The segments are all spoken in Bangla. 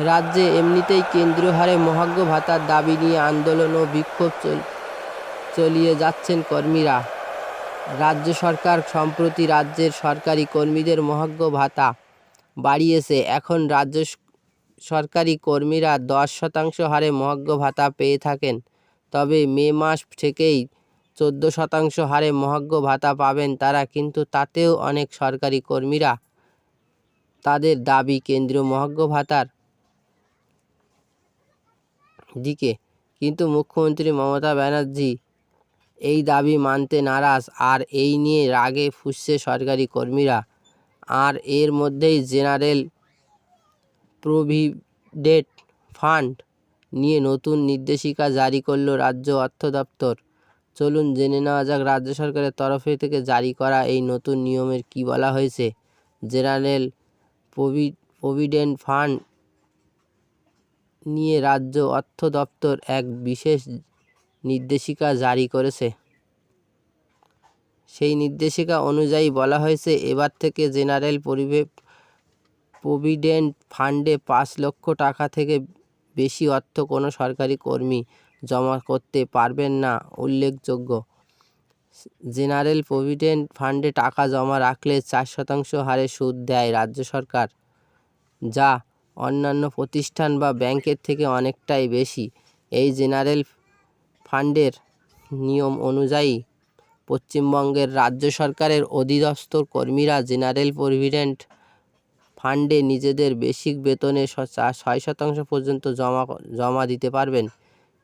রাজ্যে এমনিতেই কেন্দ্রীয় হারে মহার্ঘ ভাতার দাবি নিয়ে আন্দোলন ও বিক্ষোভ চালিয়ে যাচ্ছেন কর্মীরা। রাজ্য সরকার সম্প্রতি রাজ্যের সরকারি কর্মীদের মহার্ঘ ভাতা বাড়িয়েছে। এখন রাজ্য সরকারি কর্মীরা 10% হারে মহার্ঘ ভাতা পেয়ে থাকেন। তবে মে মাস থেকেই 14% হারে মহার্ঘ ভাতা পাবেন তারা। কিন্তু তাতেও অনেক সরকারি কর্মীরা তাদের দাবি কেন্দ্রীয় মহার্ঘ ভাতার দিকে। কিন্তু মুখ্যমন্ত্রী মমতা ব্যানার্জি এই দাবি মানতে নারাজ। আর এই নিয়ে রাগে ফুঁসছে সরকারি কর্মীরা। আর এর মধ্যেই জেনারেল প্রভিডেন্ট ফান্ড নিয়ে নতুন নির্দেশিকা জারি করল রাজ্য অর্থ দপ্তর। চলুন জেনে নেওয়া যাক রাজ্য সরকারের তরফে থেকে জারি করা এই নতুন নিয়মের কি বলা হয়েছে। জেনারেল প্রভিডেন্ট ফান্ড নিয়ে রাজ্য অর্থ দপ্তর এক বিশেষ নির্দেশিকা জারি করেছে। সেই নির্দেশিকা অনুযায়ী বলা হয়েছে, এবার থেকে জেনারেল প্রভিডেন্ট ফান্ডে 5 লক্ষ টাকা থেকে বেশি অর্থ কোনো সরকারি কর্মী জমা করতে পারবেন না। উল্লেখযোগ্য, জেনারেল প্রভিডেন্ট ফান্ডে টাকা জমা রাখলে 4% হারে সুদ দেয় রাজ্য সরকার, যা অন্যান্য প্রতিষ্ঠান বা ব্যাংকের থেকে অনেকটাই বেশি। এই জেনারেল ফান্ডের নিয়ম অনুযায়ী পশ্চিমবঙ্গের রাজ্য সরকারের অধীনস্থ কর্মীরা জেনারেল প্রভিডেন্ট ফান্ডে নিজেদের বেসিক বেতনের 6% পর্যন্ত জমা দিতে পারবেন।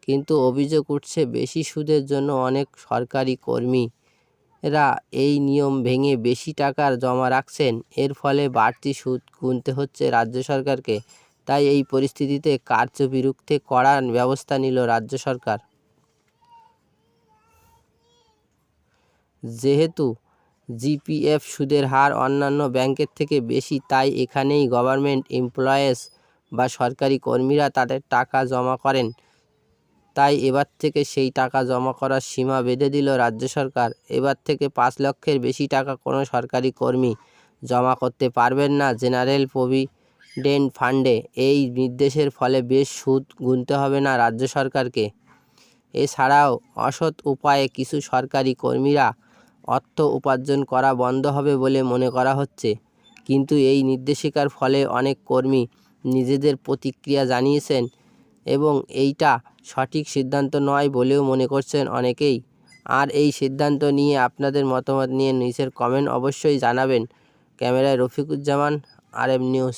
কিন্তু অভিযোগ উঠছে, বেশি সুদের জন্য অনেক সরকারি কর্মীরা এই নিয়ম ভেঙে বেশি টাকার জমা রাখছেন। এর ফলে বাড়তি সুদ গুনতে হচ্ছে রাজ্য সরকারকে। তাই এই পরিস্থিতিতে কারচুপি রুখতে কড়া ব্যবস্থা নিল রাজ্য সরকার। যেহেতু জিপিএফ সুদের হার অন্যান্য ব্যাংকের থেকে বেশি, তাই এখানেই গভর্নমেন্ট এমপ্লয়েজ বা সরকারি কর্মীরা তাদের টাকা জমা করেন। তাই এবার থেকে সেই টাকা জমা করার সীমা বেঁধে দিল রাজ্য সরকার। এবার থেকে 5 লক্ষের বেশি টাকা কোনো সরকারি কর্মী জমা করতে পারবেন না জেনারেল প্রভিডেন্ট ফান্ডে। এই নির্দেশের ফলে বেশ সুদ গুনতে হবে না রাজ্য সরকারকে। এছাড়াও অসৎ উপায়ে কিছু সরকারি কর্মীরা অর্থ উপার্জন করা বন্ধ হবে বলে মনে করা হচ্ছে। কিন্তু এই নির্দেশিকার ফলে অনেক কর্মী নিজেদের প্রতিক্রিয়া জানিয়েছেন এবং এইটা সঠিক সিদ্ধান্ত নয় বলেও মনে করছেন অনেকেই। আর এই সিদ্ধান্ত নিয়ে আপনাদের মতামত নিয়ে নিচের কমেন্ট অবশ্যই জানাবেন। ক্যামেরায় রফিকুজ্জামান, RM নিউজ।